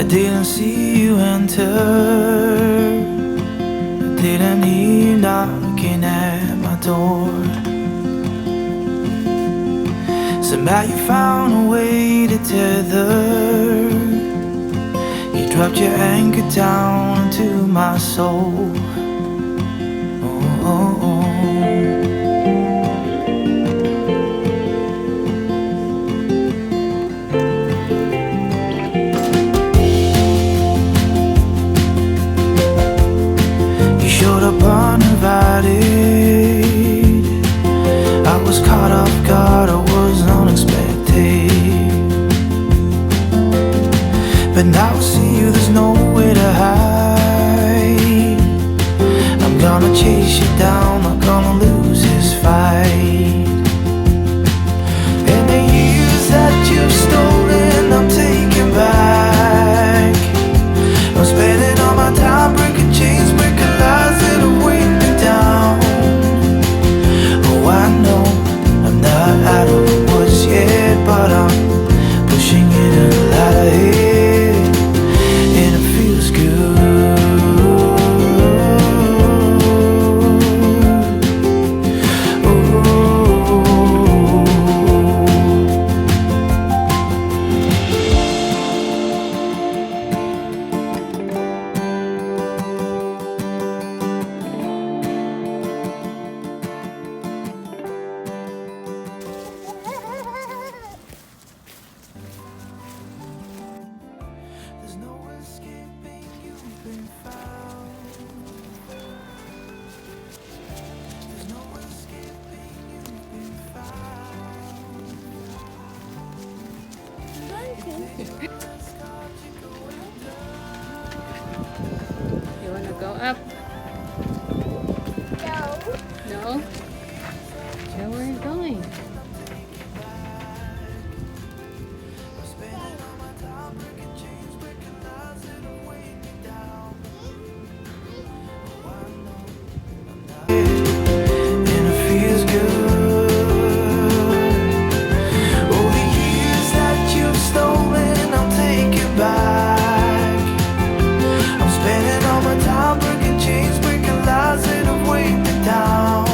didn't see you enter. I didn't hear you knocking at my door. Somehow you found a way to tether. You dropped your anchor down into my soul. Oh, oh, oh. Uninvited, I was caught off guard, I was unexpected. But now I see you, there's nowhere to hide. I'm gonna chase you down, not gonna lose this fight. And the years that you've stolen, I'm taking back. I'm spending all my time breaking chains, breaking lies that have weighed me down. Oh, I know I'm not out of the woods yet, but I'm pushing it a lot ahead, and it feels good. There's no escaping, you've been found. There's no escaping, you've been found. You want to go up? No. No? Show where you're going. And it feels good. All the years that you've stolen, I'm taking back. I'm spending all my time breaking chains, breaking lies that have weighed me down.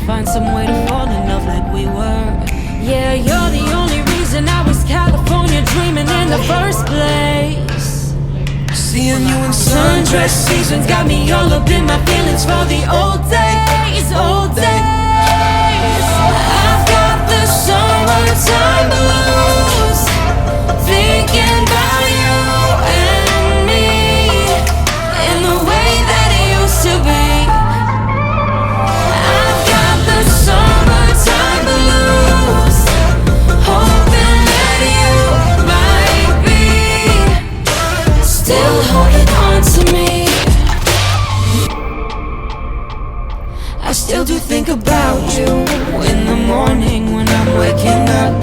find some way to fall in love like we were. Yeah, you're the only reason I was California dreaming in the first place. Seeing you in Sundress seasons got me all up in my feelings for the old days, old days. I've got the summertime blues, thinking about you and me in the way that it used to be. I've got the summertime blues, hoping that you might be still holding on to me. I still do think about you in the morning when I'm waking up.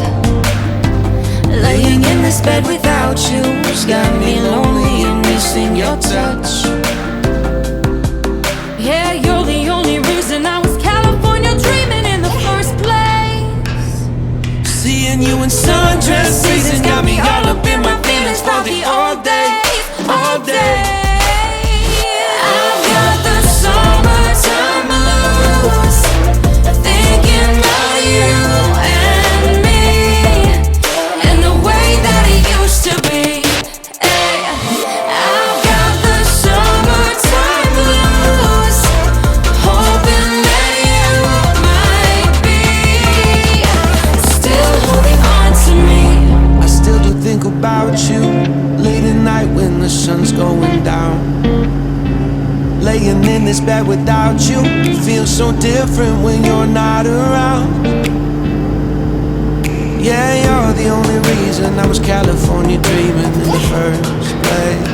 Laying in this bed without you's got me lonely and missing your touch. Yeah, you're the only reason I was California dreaming in the first place. Seeing you in sundress seasons got me all up in my feelings for the all days, all days. I've got the summertime blues, thinking about you and me and the way that it used to be. Hey, I've got the summertime blues, hoping that you might be still holding on to me. I still do think about you late at night when the sun's going down. Laying in this bed without you feels so different when you're not around. Yeah, you're the only reason I was California dreaming in the first place.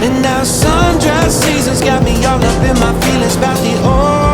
And now sundress seasons got me all up in my feelings about the old